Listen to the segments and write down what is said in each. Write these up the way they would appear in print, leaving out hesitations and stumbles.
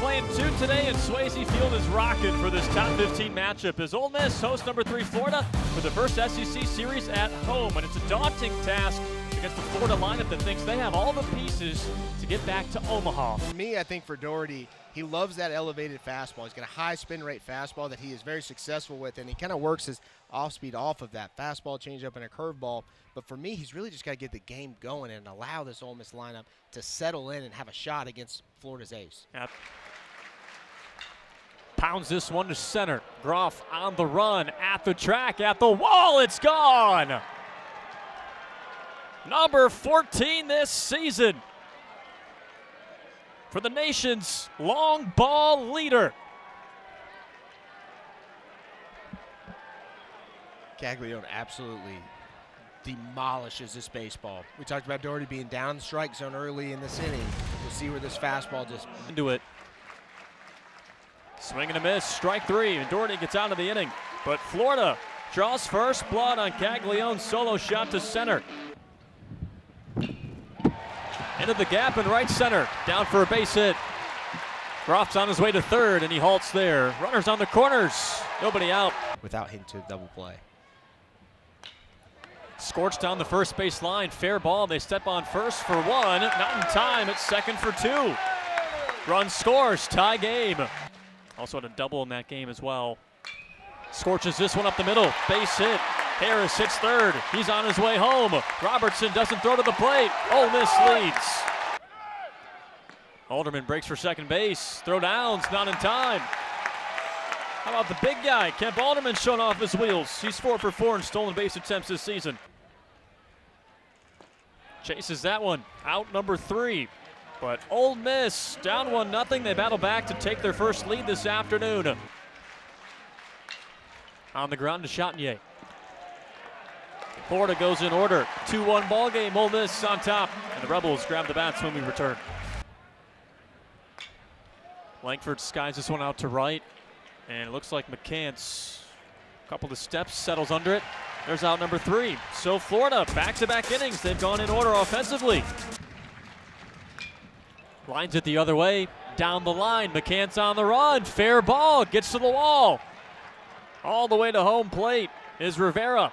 playing 2 today, and Swayze Field is rocking for this top 15 matchup as Ole Miss hosts number 3 Florida for the first SEC series at home. And it's a daunting task against the Florida lineup that thinks they have all the pieces to get back to Omaha. For me, I think for Doherty, he loves that elevated fastball. He's got a high spin rate fastball that he is very successful with, and he kind of works his off-speed off of that fastball, changeup, and a curveball. But for me, he's really just got to get the game going and allow this Ole Miss lineup to settle in and have a shot against Florida's ace. Yep. Pounds this one to center. Groff on the run, at the track, at the wall, it's gone! Number 14 this season for the nation's long ball leader. Caglione absolutely demolishes this baseball. We talked about Doherty being down the strike zone early in this inning. We'll see where this fastball just into it. Swing and a miss, strike 3, and Doherty gets out of the inning. But Florida draws first blood on Caglione's solo shot to center. Into the gap in right center, down for a base hit. Groff's on his way to third, and he halts there. Runners on the corners, nobody out. without hitting to a double play. Scorched down the first base line, fair ball. They step on first for 1, not in time. It's second for 2. Run scores, tie game. Also had a double in that game as well. Scorches this one up the middle, base hit. Harris hits third, he's on his way home. Robertson doesn't throw to the plate. Ole Miss leads. Alderman breaks for second base. Throw downs, not in time. How about the big guy? Kemp Alderman showing off his wheels. He's 4 for 4 in stolen base attempts this season. Chases that one, out number 3. But Ole Miss down 1-0. They battle back to take their first lead this afternoon. On the ground to Chatagnier. Florida goes in order. 2-1 ball game. Ole Miss on top. And the Rebels grab the bats when we return. Langford skies this one out to right. And it looks like McCants, a couple of steps, settles under it. There's out number 3. So Florida, back-to-back innings. They've gone in order offensively. Lines it the other way. Down the line. McCants on the run. Fair ball. Gets to the wall. All the way to home plate is Rivera.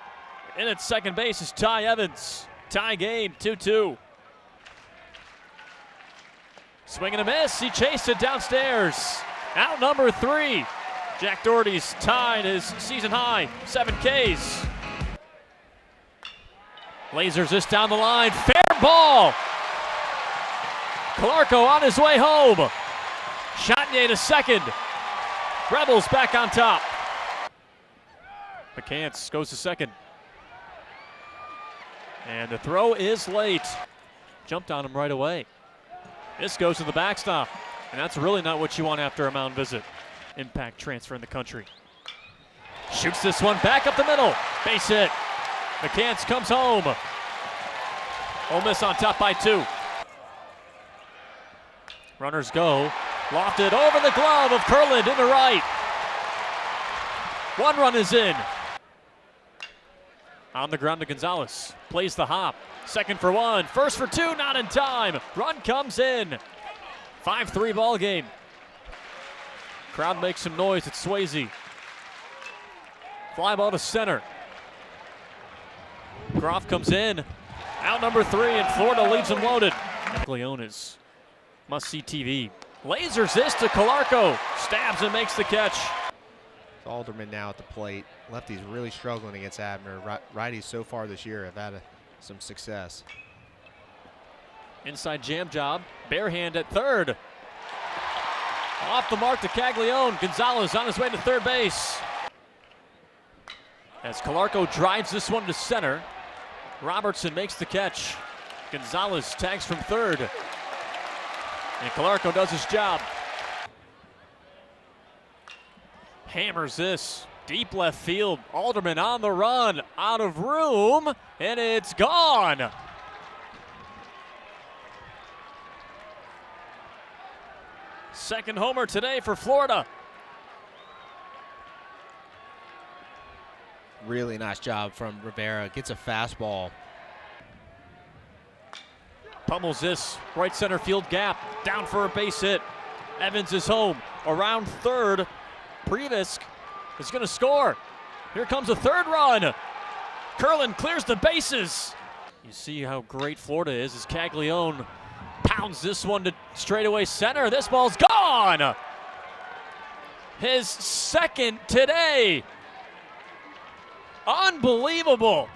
In at second base is Ty Evans. Tie game, 2-2. Swing and a miss. He chased it downstairs. Out number 3. Jack Doherty's tied his season high, 7 Ks. Lasers this down the line. Fair ball. Calarco on his way home. Chatagnier to second. Rebels back on top. McCants goes to second. And the throw is late. Jumped on him right away. This goes to the backstop. And that's really not what you want after a mound visit. Impact transfer in the country. Shoots this one back up the middle. Base hit. McCants comes home. Ole Miss on top by 2. Runners go. Lofted over the glove of Kurland into right. 1 run is in. On the ground to Gonzalez. Plays the hop. Second for 1. First for 2. Not in time. Run comes in. 5-3 ball game. Crowd makes some noise at Swayze. Fly ball to center. Groff comes in. Out number 3, and Florida leaves him loaded. Leones must-see TV. Lasers this to Calarco. Stabs and makes the catch. Alderman now at the plate. Lefty's really struggling against Abner. Righties so far this year have had some success. Inside jam job. Bare hand at third. Off the mark to Caglione. Gonzalez on his way to third base. As Calarco drives this one to center. Robertson makes the catch. Gonzalez tags from third. And Calarco does his job. Hammers this. Deep left field. Alderman on the run. Out of room. And it's gone. Second homer today for Florida. Really nice job from Rivera. Gets a fastball. Pummels this right center field gap. Down for a base hit. Evans is home. Around third, Previsk is going to score. Here comes a third run. Curlin clears the bases. You see how great Florida is as Caglione pounds this one to straightaway center. This ball's gone. His second today. Unbelievable.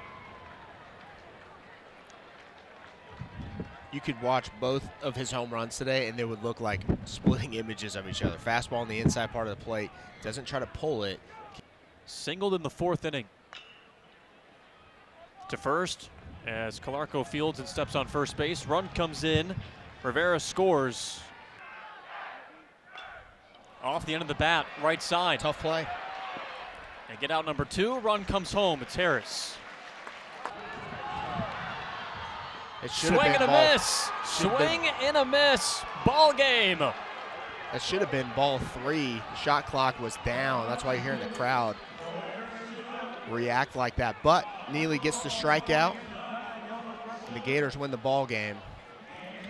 You could watch both of his home runs today, and they would look like splitting images of each other. Fastball on the inside part of the plate. Doesn't try to pull it. Singled in the fourth inning. To first as Calarco fields and steps on first base. Run comes in. Rivera scores. Off the end of the bat, right side. Tough play. And get out number 2. Run comes home. It's Harris. It should Swing have and been a ball. miss. Swing and a miss. Ball game. That should have been ball 3. The shot clock was down. That's why you're hearing the crowd react like that. But Neely gets the strikeout, and the Gators win the ball game.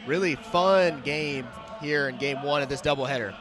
Really fun game here in game 1 of this doubleheader.